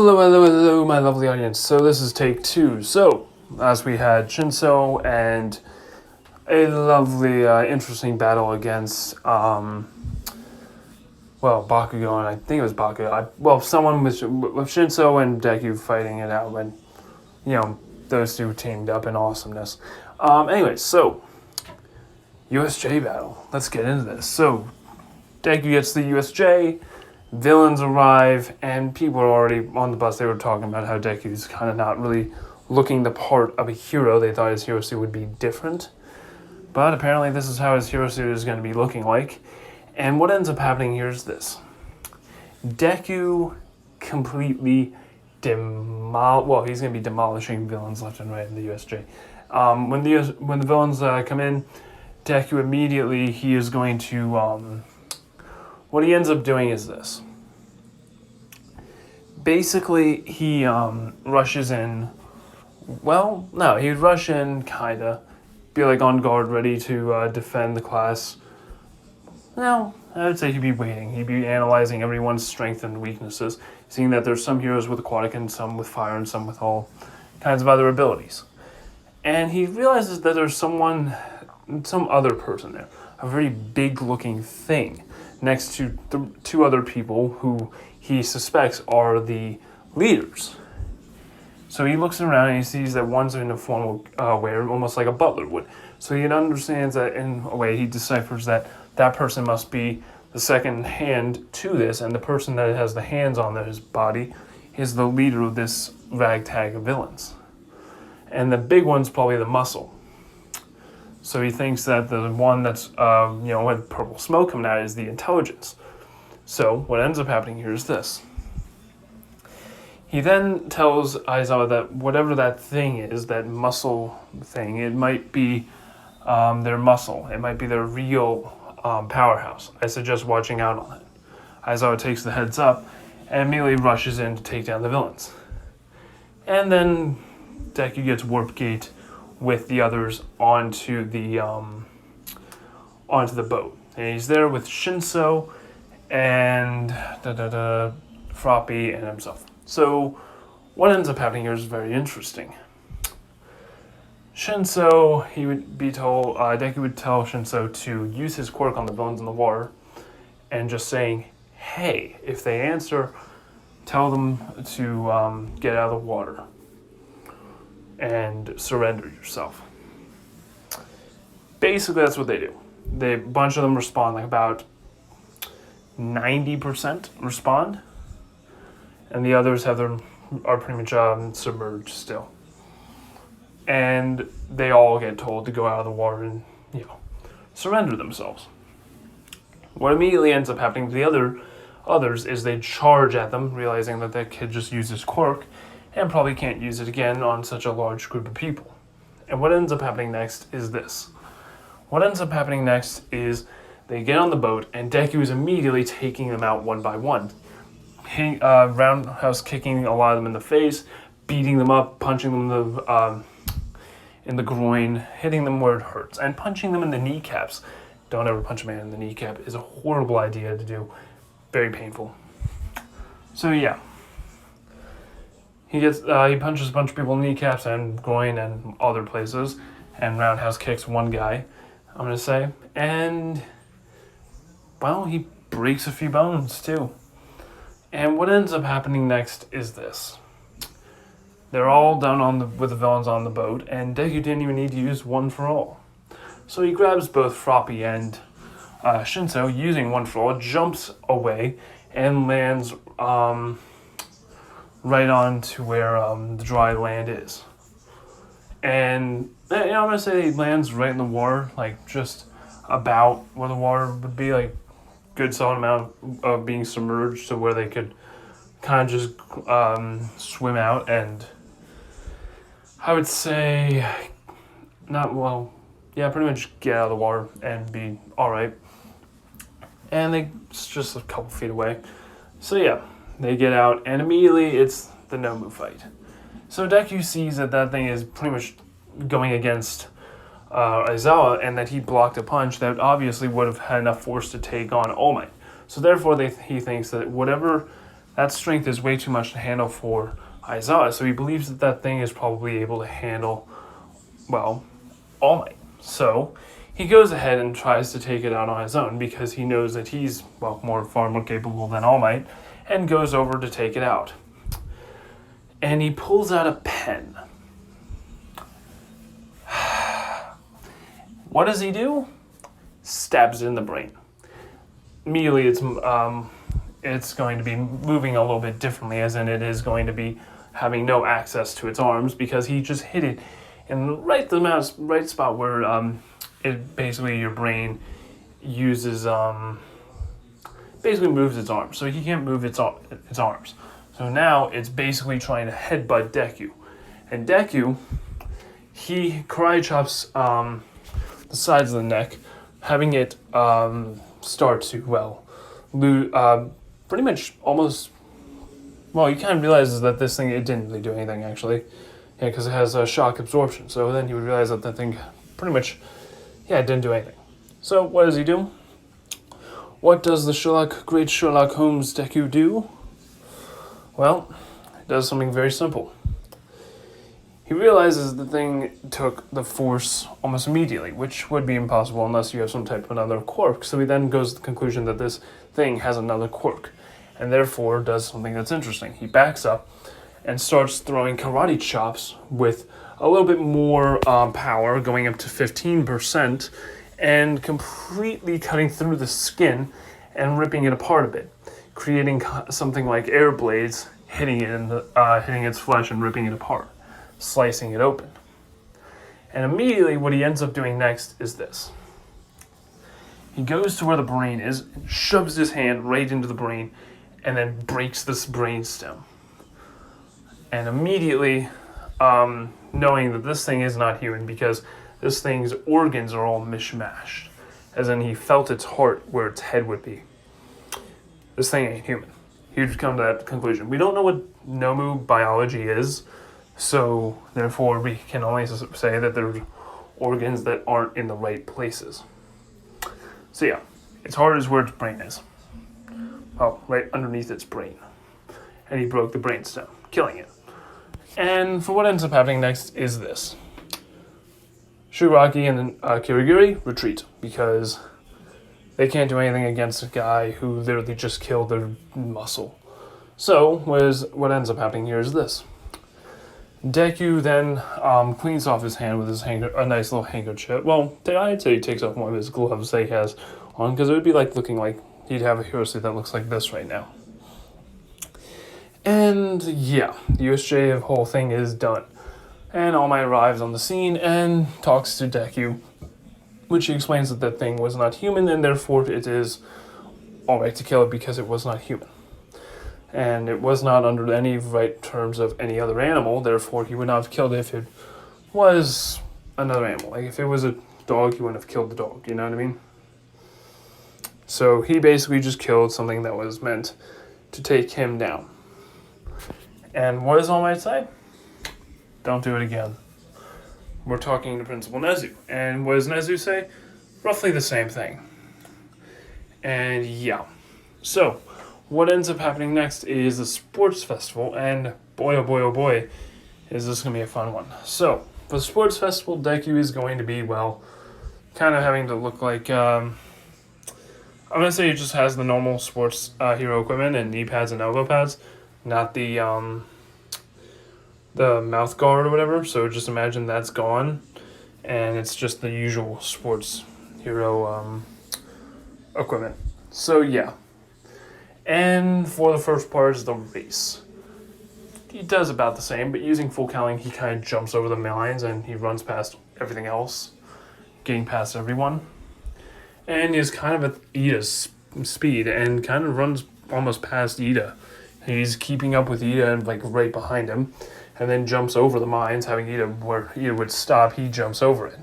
Hello, my lovely audience. So this is take 2. So, as we had Shinso and a lovely, interesting battle against, Bakugo, and I think it was Bakugo. Someone with Shinso and Deku fighting it out when, those two teamed up in awesomeness. So, USJ battle. Let's get into this. So, Deku gets the USJ. Villains arrive, and people are already on the bus. They were talking about how Deku's kind of not really looking the part of a hero. They thought his hero suit would be different. But apparently this is how his hero suit is going to be looking like. And what ends up happening here is this. Deku completely he's going to be demolishing villains left and right in the USJ. When the villains come in, Deku immediately, he is going to... what he ends up doing is this. Basically, he rushes in. Well, no, he'd rush in, kinda. Be like on guard, ready to defend the class. No, I would say he'd be waiting. He'd be analyzing everyone's strengths and weaknesses, seeing that there's some heroes with aquatic and some with fire and some with all kinds of other abilities. And he realizes that there's some other person there, a very big-looking thing, next to the two other people who he suspects are the leaders. So he looks around and he sees that one's in a formal wear, almost like a butler would. So he understands that in a way he deciphers that person must be the second hand to this, and the person that has the hands on his body is the leader of this ragtag of villains. And the big one's probably the muscle. So he thinks that the one that's, with purple smoke coming out is the intelligence. So what ends up happening here is this. He then tells Aizawa that whatever that thing is, that muscle thing, it might be their muscle. It might be their real powerhouse. I suggest watching out on it. Aizawa takes the heads up and immediately rushes in to take down the villains. And then Deku gets Warp Gate with the others onto the boat. And he's there with Shinso and Froppy and himself. So what ends up happening here is very interesting. Shinso, he would be told, Deku would tell Shinso to use his quirk on the villains in the water and just saying, hey, if they answer, tell them to get out of the water and surrender yourself. Basically, that's what they do. A bunch of them respond, like about 90% respond, and the others are pretty much submerged still. And they all get told to go out of the water and, surrender themselves. What immediately ends up happening to the others is they charge at them, realizing that kid just used his quirk and probably can't use it again on such a large group of people. And what ends up happening next is this. What ends up happening next is they get on the boat, and Deku is immediately taking them out one by one. Roundhouse kicking a lot of them in the face, beating them up, punching them in the groin, hitting them where it hurts, and punching them in the kneecaps. Don't ever punch a man in the kneecap. It's a horrible idea to do. Very painful. So yeah. He punches a bunch of people in the kneecaps and groin and other places, and roundhouse kicks one guy, I'm going to say. And, he breaks a few bones, too. And what ends up happening next is this. They're all done with the villains on the boat, and Deku didn't even need to use one for all. So he grabs both Froppy and Shinso, using one for all, jumps away, and lands right on to where the dry land is. And, I'm going to say he lands right in the water, like just about where the water would be, like good solid amount of being submerged to where they could kind of just swim out, and I would say pretty much get out of the water and be alright. And it's just a couple feet away. So yeah, they get out, and immediately it's the no-move fight. So Deku sees that thing is pretty much going against Aizawa, and that he blocked a punch that obviously would have had enough force to take on All Might. So therefore, he thinks that whatever that strength is way too much to handle for Aizawa, so he believes that that thing is probably able to handle, well, All Might. So he goes ahead and tries to take it out on his own because he knows that he's, well, far more capable than All Might, and goes over to take it out. And he pulls out a pen. What does he do? Stabs it in the brain. Immediately, it's going to be moving a little bit differently, as in it is going to be having no access to its arms because he just hit it in the right spot where it basically your brain uses basically moves its arms, so he can't move its arms. So now it's basically trying to headbutt Deku, and Deku, he karate chops the sides of the neck, having it start to pretty much almost. Well, he kind of realizes that this thing, it didn't really do anything actually, because it has a shock absorption. So then he would realize that the thing pretty much, it didn't do anything. So what does he do? What does the great Sherlock Holmes Deku do? Well, it does something very simple. He realizes the thing took the force almost immediately, which would be impossible unless you have some type of another quirk. So he then goes to the conclusion that this thing has another quirk, and therefore does something that's interesting. He backs up and starts throwing karate chops with a little bit more power, going up to 15%, and completely cutting through the skin and ripping it apart a bit, creating something like air blades, hitting its flesh and ripping it apart, slicing it open. And immediately what he ends up doing next is this. He goes to where the brain is, shoves his hand right into the brain, and then breaks this brain stem. And immediately, knowing that this thing is not human because this thing's organs are all mishmashed, as in he felt its heart where its head would be. This thing ain't human. He'd come to that conclusion. We don't know what Nomu biology is, so therefore we can only say that there's organs that aren't in the right places. So yeah, its heart is where its brain is. Well, right underneath its brain. And he broke the brainstem, killing it. And for what ends up happening next is this. Shigaraki and Kirigiri retreat because they can't do anything against a guy who literally just killed their muscle. So what ends up happening here is this. Deku then cleans off his hand with a nice little handkerchief. Well, I'd say he takes off one of his gloves that he has on, because it would be like looking like he'd have a hero suit that looks like this right now. And yeah, the USJ whole thing is done. And All Might arrives on the scene and talks to Deku, which he explains that that thing was not human, and therefore it is all right to kill it because it was not human. And it was not under any right terms of any other animal, therefore he would not have killed it if it was another animal. Like if it was a dog, he wouldn't have killed the dog, you know what I mean? So he basically just killed something that was meant to take him down. And what does All Might say? Don't do it again. We're talking to Principal Nezu. And what does Nezu say? Roughly the same thing. And yeah. So, what ends up happening next is a sports festival, and boy, oh boy, oh boy, is this going to be a fun one. So, for the sports festival, Deku is going to be, well, kind of having to look like, I'm going to say he just has the normal sports hero equipment and knee pads and elbow pads, not the mouth guard or whatever, so just imagine that's gone, and it's just the usual sports hero equipment. So, yeah. And for the first part is the race. He does about the same, but using full counting, he kind of jumps over the lines and he runs past everything else, getting past everyone. And he's kind of at Ida's speed and kind of runs almost past Ida. He's keeping up with Ida and like right behind him, and then jumps over the mines, having Ida where Ida would stop, he jumps over it.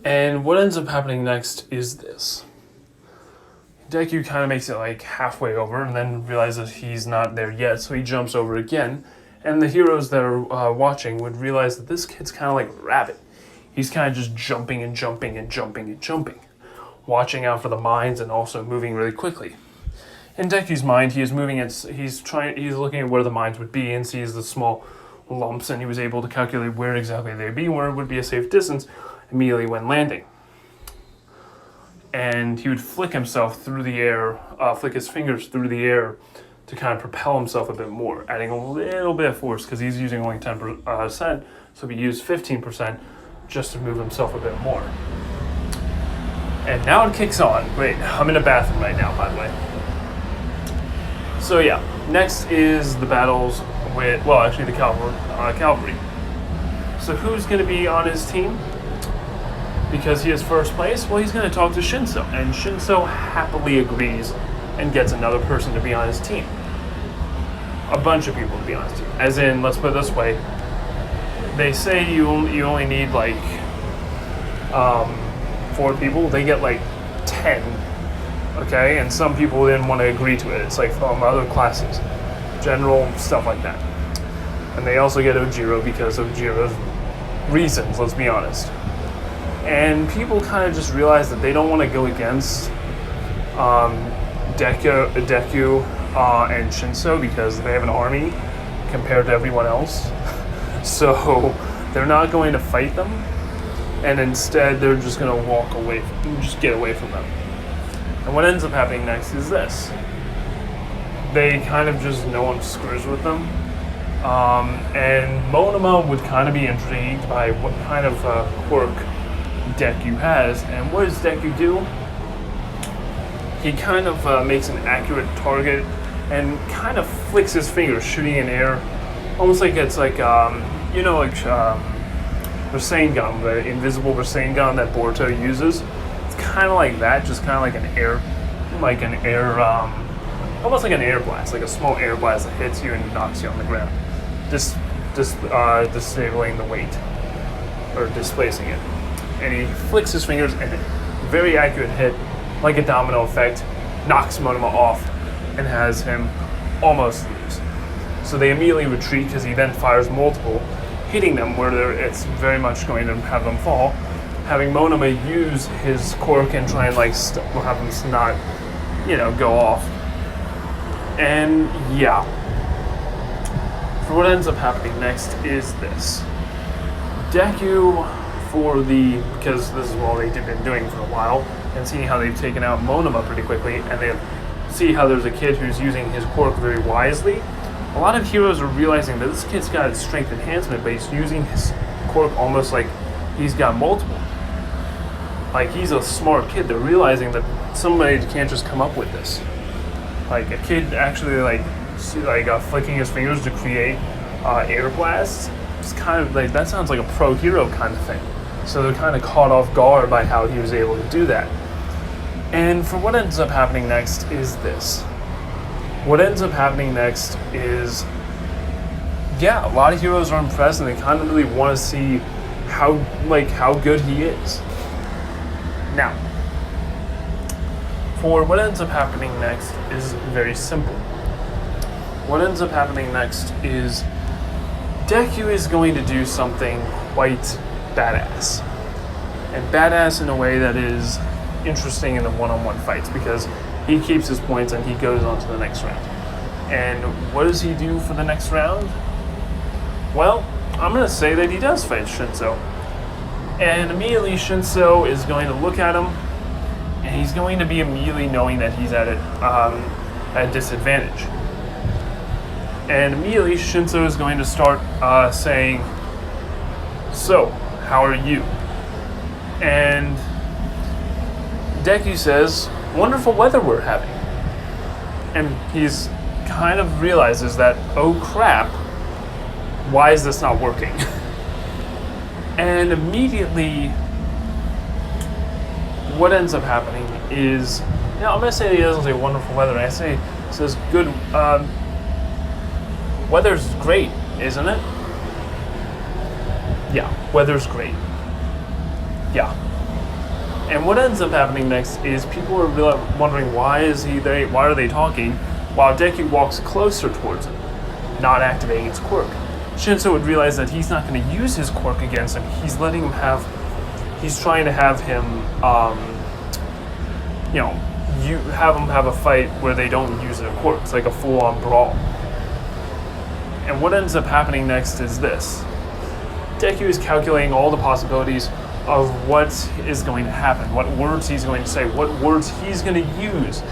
And what ends up happening next is this. Deku kind of makes it like halfway over and then realizes he's not there yet, so he jumps over again. And the heroes that are watching would realize that this kid's kind of like a rabbit. He's kind of just jumping and jumping and jumping and jumping, watching out for the mines and also moving really quickly. in Deku's mind, he is moving he's looking at where the mines would be and sees the small lumps, and he was able to calculate where exactly they'd be, where it would be a safe distance immediately when landing. And he would flick himself through the air, flick his fingers through the air to kind of propel himself a bit more, adding a little bit of force because he's using only 10%, so he used 15% just to move himself a bit more. And now it kicks on. Wait, I'm in a bathroom right now, by the way. So yeah, next is the battles with, well, actually the cavalry. So who's going to be on his team? Because he is first place, well, he's going to talk to Shinso, and Shinso happily agrees and gets another person to be on his team. A bunch of people to be on his team. As in, let's put it this way, they say you only need like 4 people, they get like 10, okay? And some people didn't want to agree to it. It's like from other classes, general, stuff like that. And they also get Ojiro because of Ojiro's reasons, let's be honest. And people kind of just realize that they don't want to go against Deku and Shinso because they have an army compared to everyone else. So they're not going to fight them, and instead they're just going to walk away, just get away from them. And what ends up happening next is this. They kind of just, no one screws with them. And Monoma would kind of be intrigued by what kind of quirk Deku has. And what does Deku do? He kind of makes an accurate target and kind of flicks his fingers, shooting in air, almost like it's like Rasengan, the invisible Rasengan that Boruto uses. It's kind of like that, just kind of like an air, almost like an air blast, like a small air blast that hits you and knocks you on the ground, disabling the weight or displacing it. And he flicks his fingers, and a very accurate hit, like a domino effect, knocks Monoma off and has him almost lose. So they immediately retreat because he then fires multiple, hitting them where it's very much going to have them fall, having Monoma use his quirk and try and have him not, go off. And yeah. So what ends up happening next is this. Deku, because this is what they've been doing for a while, and seeing how they've taken out Monoma pretty quickly, and they see how there's a kid who's using his quirk very wisely, a lot of heroes are realizing that this kid's got strength enhancement, but he's using his quirk almost like he's got multiple. Like, he's a smart kid. They're realizing that somebody can't just come up with this. Like, a kid actually, flicking his fingers to create air blasts, it's kind of like, that sounds like a pro hero kind of thing. So they're kind of caught off guard by how he was able to do that. And for what ends up happening next is this. What ends up happening next is, a lot of heroes are impressed, and they kind of really want to see how good he is. Now, for what ends up happening next is very simple. What ends up happening next is Deku is going to do something quite badass. And badass in a way that is interesting in the one-on-one fights, because he keeps his points and he goes on to the next round. And what does he do for the next round? Well, I'm going to say that he does fight Shinso. And immediately Shinso is going to look at him, and he's going to be immediately knowing that he's at a disadvantage. And immediately Shinso is going to start saying, "So, how are you?" And Deku says, "Wonderful weather we're having." And he's kind of realizes that, oh crap, why is this not working? And immediately, what ends up happening is, I'm going to say he doesn't say wonderful weather, he says good, weather's great, isn't it? Yeah, weather's great. Yeah. And what ends up happening next is people are wondering why are they talking while Deku walks closer towards him, not activating his quirk. Shinso would realize that he's not going to use his quirk against him. He's trying to have him, you have them have a fight where they don't use their quirks, like a full-on brawl. And what ends up happening next is this. Deku is calculating all the possibilities of what is going to happen, what words he's going to say, what words he's going to use.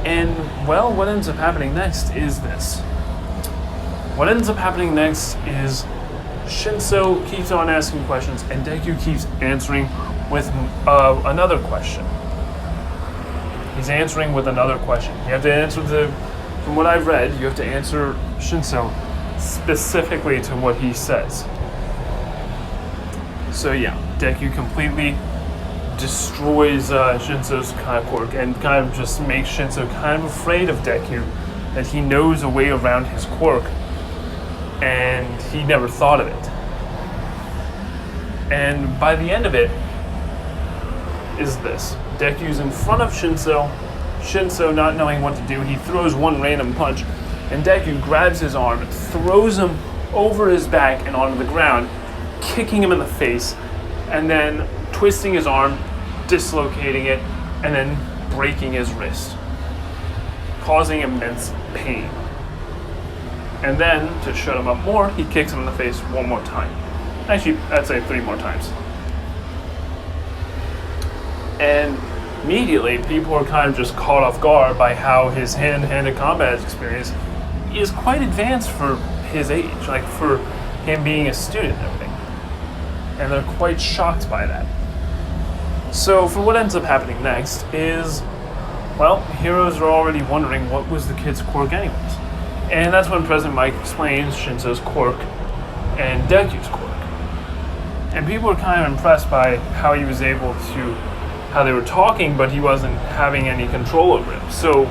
And, well, what ends up happening next is this. What ends up happening next is Shinso keeps on asking questions, and Deku keeps answering with another question. He's answering with another question. You have to answer from what I've read, you have to answer Shinso specifically to what he says. So yeah, Deku completely destroys Shinso's kind of quirk and kind of just makes Shinso kind of afraid of Deku, that he knows a way around his quirk and he never thought of it. And by the end of it is this. Deku's in front of Shinso. Shinso, not knowing what to do, he throws one random punch, and Deku grabs his arm, throws him over his back and onto the ground, kicking him in the face, and then twisting his arm, dislocating it, and then breaking his wrist, causing immense pain. And then, to shut him up more, he kicks him in the face one more time. Actually, I'd say 3 more times. And immediately, people are kind of just caught off guard by how his hand-to-hand combat experience is quite advanced for his age, like for him being a student and everything. And they're quite shocked by that. So, for what ends up happening next is, well, heroes are already wondering what was the kid's quirk anyways. And that's when President Mike explains Shinso's quirk and Deku's quirk. And people were kind of impressed by how he was able to, how they were talking, but he wasn't having any control over it. So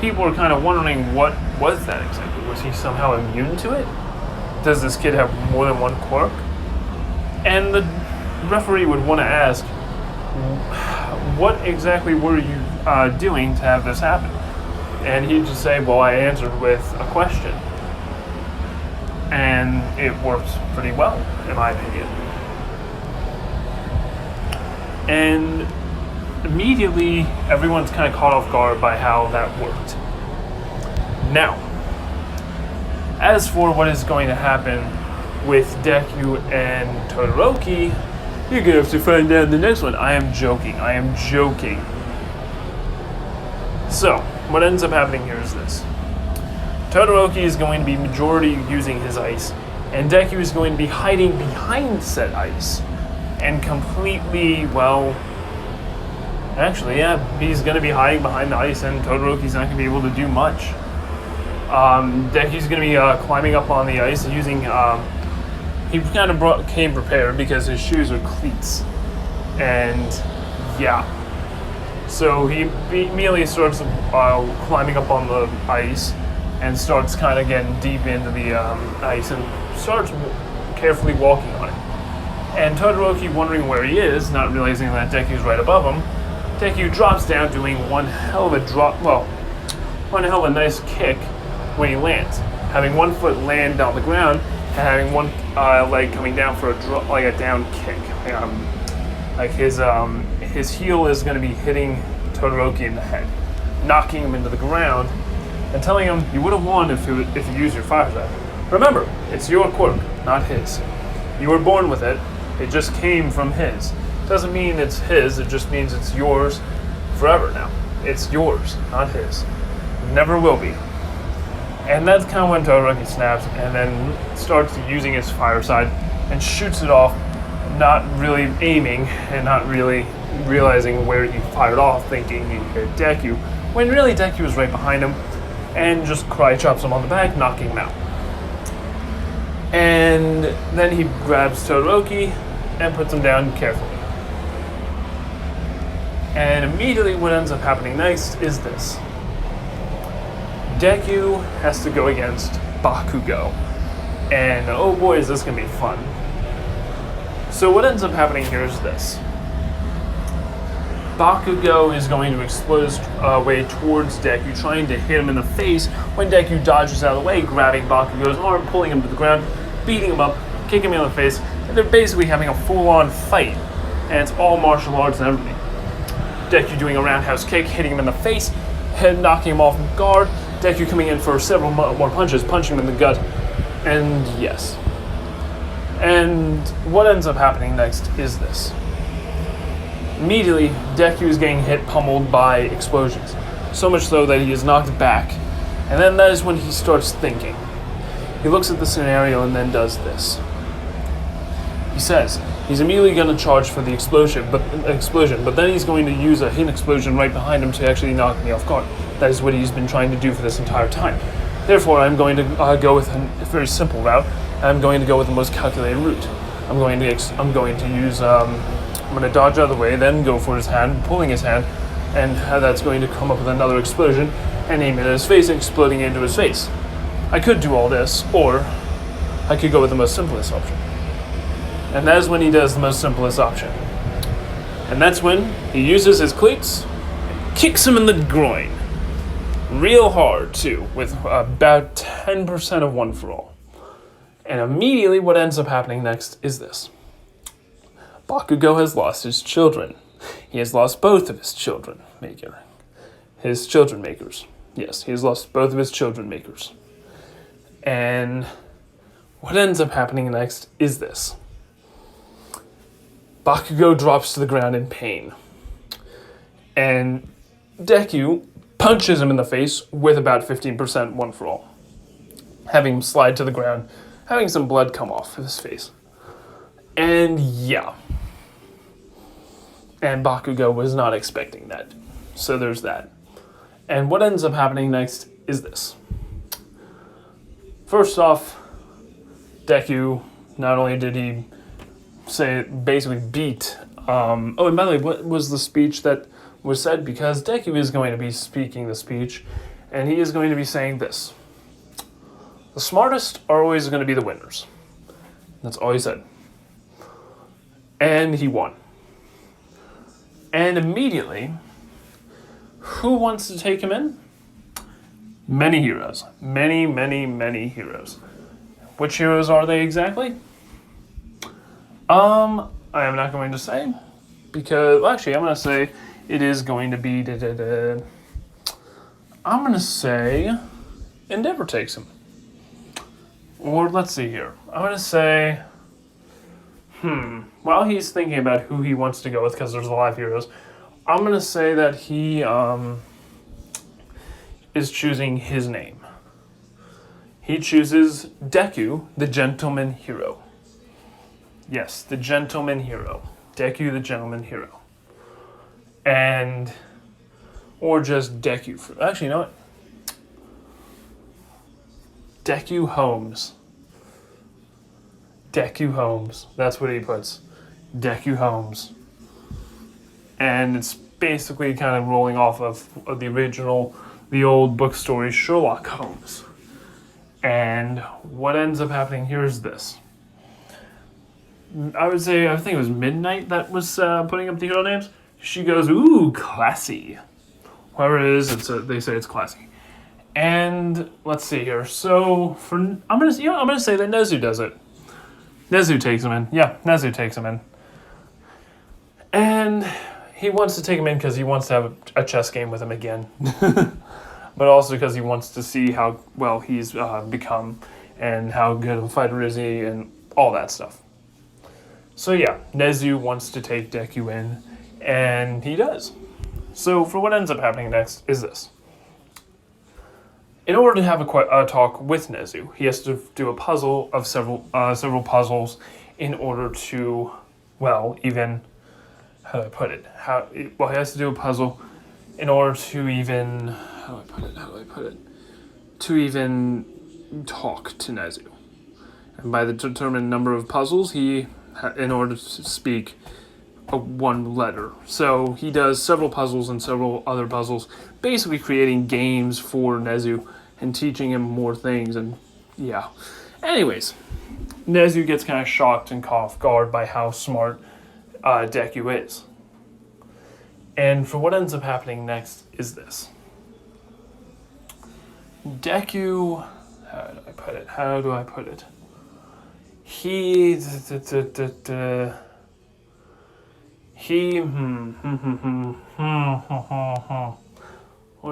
people were kind of wondering, what was that exactly? Was he somehow immune to it? Does this kid have more than one quirk? And the referee would want to ask, what exactly were you doing to have this happen? And he'd just say, well, I answered with a question. And it worked pretty well, in my opinion. And immediately, everyone's kind of caught off guard by how that worked. Now, as for what is going to happen with Deku and Todoroki, you're going to have to find out in the next one. I am joking. So, what ends up happening here is this. Todoroki is going to be majority using his ice, and Deku is going to be hiding behind said ice. And completely, well, actually, yeah, he's going to be hiding behind the ice, and Todoroki's not going to be able to do much. Deku's going to be climbing up on the ice using, he kind of came prepared because his shoes are cleats. And, yeah. So he immediately starts climbing up on the ice and starts kind of getting deep into the ice and starts carefully walking on it. And Todoroki, wondering where he is, not realizing that Deku's right above him, Deku drops down, doing one hell of a nice kick when he lands, having one foot land on the ground and having one leg coming down for a down kick. Like his heel is going to be hitting Todoroki in the head, knocking him into the ground, and telling him you would have won if you used your fire type. Remember, it's your quirk, not his. You were born with it. It just came from his. Doesn't mean it's his. It just means it's yours forever now. It's yours, not his. Never will be. And that's kind of when Todoroki snaps and then starts using his fire side and shoots it off, not really aiming and not really realizing where he fired off, thinking he hit Deku, when really Deku was right behind him and just karate chops him on the back, knocking him out. And then he grabs Todoroki and puts him down carefully. And immediately what ends up happening next is this. Deku has to go against Bakugo. And oh boy, is this going to be fun. So what ends up happening here is this. Bakugo is going to explode his way towards Deku, trying to hit him in the face, when Deku dodges out of the way, grabbing Bakugo's arm, pulling him to the ground, beating him up, kicking him in the face, and they're basically having a full-on fight. And it's all martial arts and everything. Deku doing a roundhouse kick, hitting him in the face, and knocking him off guard. Deku coming in for several more punches, punching him in the gut. And yes. And what ends up happening next is this. Immediately, Deku is getting hit, pummeled by explosions. So much so that he is knocked back. And then that is when he starts thinking. He looks at the scenario and then does this. He says he's immediately going to charge for the explosion, but then he's going to use a hidden explosion right behind him to actually knock me off guard. That is what he's been trying to do for this entire time. Therefore, I'm going to go with a very simple route. I'm going to go with the most calculated route. I'm going to use. I'm going to dodge out of the way, then go for his hand, pulling his hand, and that's going to come up with another explosion and aim it at his face, exploding into his face. I could do all this, or I could go with the most simplest option. And that is when he does the most simplest option. And that's when he uses his cleats and kicks him in the groin. Real hard, too, with about 10% of one for all. And immediately what ends up happening next is this. Bakugo has lost his children. He has lost both of his children makers. Yes, he has lost both of his children makers. And what ends up happening next is this. Bakugo drops to the ground in pain. And Deku punches him in the face with about 15% one for all. Having him slide to the ground, having some blood come off his face. And yeah. And Bakugo was not expecting that. So there's that. And what ends up happening next is this. First off, Deku, not only did he basically beat... and by the way, what was the speech that was said? Because Deku is going to be speaking the speech, and he is going to be saying this. The smartest are always going to be the winners. That's all he said. And he won. And immediately, who wants to take him in? Many heroes. Many, many, many heroes. Which heroes are they exactly? I am not going to say. Because, well, actually, I'm going to say it is going to be... I'm going to say Endeavor takes him. Or, let's see here. I'm going to say... While he's thinking about who he wants to go with, because there's a lot of heroes, I'm going to say that he is choosing his name. He chooses Deku, the Gentleman Hero. Yes, the Gentleman Hero. Deku, the Gentleman Hero. And, or just Deku. Actually, you know what? Deku Holmes. Deku Holmes. That's what he puts. Deku Holmes. And it's basically kind of rolling off of the old book story Sherlock Holmes. And what ends up happening here is this. I think it was Midnight that was putting up the hero names. She goes, ooh, classy. Whoever it is, they say it's classy. And let's see here. So I'm gonna say that Nezu does it. Nezu takes him in. Yeah, Nezu takes him in. And he wants to take him in because he wants to have a chess game with him again. But also because he wants to see how well he's become and how good of a fighter is he and all that stuff. So yeah, Nezu wants to take Deku in, and he does. So for what ends up happening next is this. In order to have a talk with Nezu, he has to do a puzzle of several puzzles in order to, even, how do I put it? He has to do a puzzle in order to even, to even talk to Nezu. And by the determined number of puzzles, in order to speak one letter. So he does several puzzles and several other puzzles, basically creating games for Nezu and teaching him more things, and yeah. Anyways, Nezu gets kind of shocked and caught off guard by how smart Deku is. And for what ends up happening next is this. Deku, how do I put it? He he, what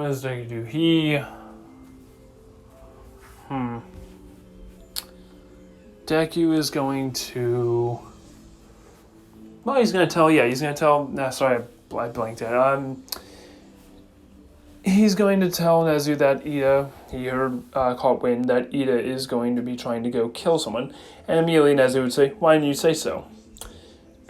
does Deku do? Deku is going to, well, he's going to tell, nah, sorry, I blanked out. He's going to tell Nezu that he heard caught wind that Ida is going to be trying to go kill someone. And immediately Nezu would say, why didn't you say so?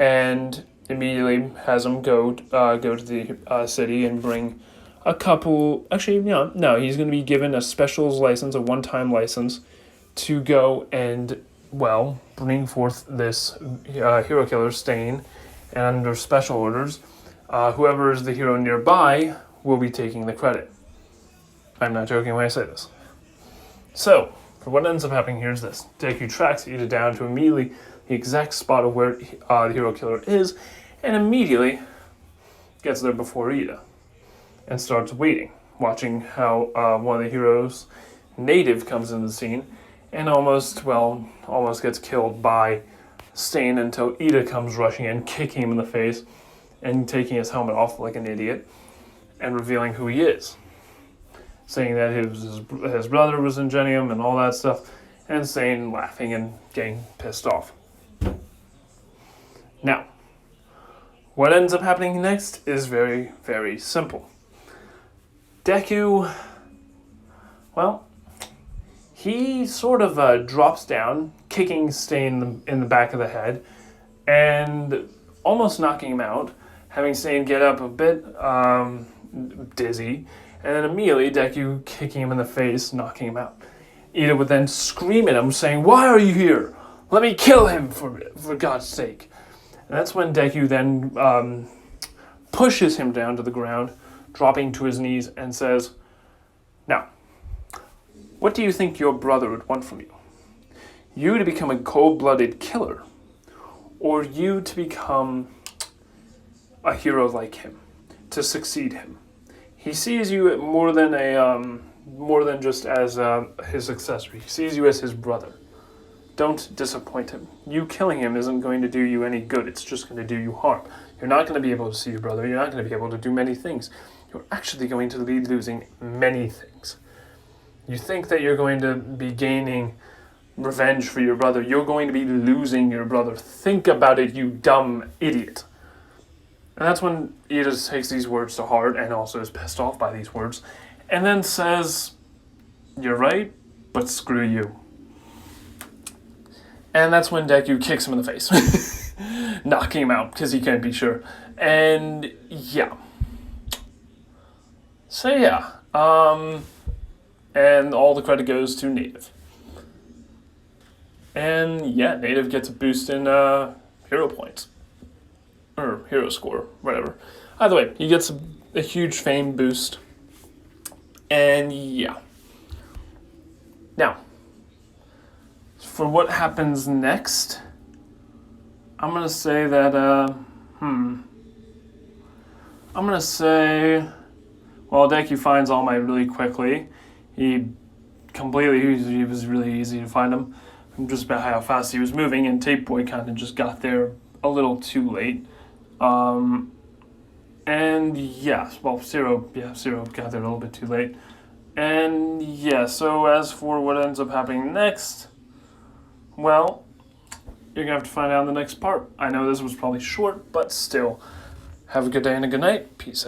And immediately has him go to the city and bring a couple, actually, no, he's going to be given a specials license, a one-time license, to go and, well, bring forth this hero killer Stain, and under special orders, whoever is the hero nearby will be taking the credit. I'm not joking when I say this. So, for what ends up happening here is this. Deku tracks Ida down to immediately the exact spot of where the hero killer is, and immediately gets there before Ida, and starts waiting, watching how one of the heroes, Native, comes into the scene, and almost gets killed by Stain until Ida comes rushing in, kicking him in the face, and taking his helmet off like an idiot, and revealing who he is, saying that his brother was in Genium and all that stuff, and Stain laughing and getting pissed off. Now, what ends up happening next is very, very simple. Deku, well, he sort of drops down, kicking Stain in the back of the head, and almost knocking him out, having Stain get up a bit dizzy, and then immediately Deku kicking him in the face, knocking him out. Ida would then scream at him, saying, "Why are you here? Let me kill him, for God's sake." And that's when Deku then pushes him down to the ground, dropping to his knees, and says, "Now, what do you think your brother would want from you? You to become a cold-blooded killer, or you to become a hero like him, to succeed him? He sees you more than just as his accessory. He sees you as his brother. Don't disappoint him. You killing him isn't going to do you any good. It's just going to do you harm. You're not going to be able to see your brother. You're not going to be able to do many things. You're actually going to be losing many things. You think that you're going to be gaining revenge for your brother. You're going to be losing your brother. Think about it, you dumb idiot." And that's when Ida takes these words to heart and also is pissed off by these words, and then says, "You're right, but screw you." And that's when Deku kicks him in the face, knocking him out because he can't be sure. And yeah. So yeah. And all the credit goes to Native. And yeah, Native gets a boost in hero points. Or hero score, whatever. Either way, he gets a huge fame boost. And yeah. Now, for what happens next, I'm going to say that, I'm going to say, well, Deku finds All Might really quickly. He was really easy to find him. Just about how fast he was moving, and Tape Boy kind of just got there a little too late. And yeah, well, Zero got there a little bit too late. And yeah, so as for what ends up happening next, well, you're going to have to find out in the next part. I know this was probably short, but still, have a good day and a good night. Peace out.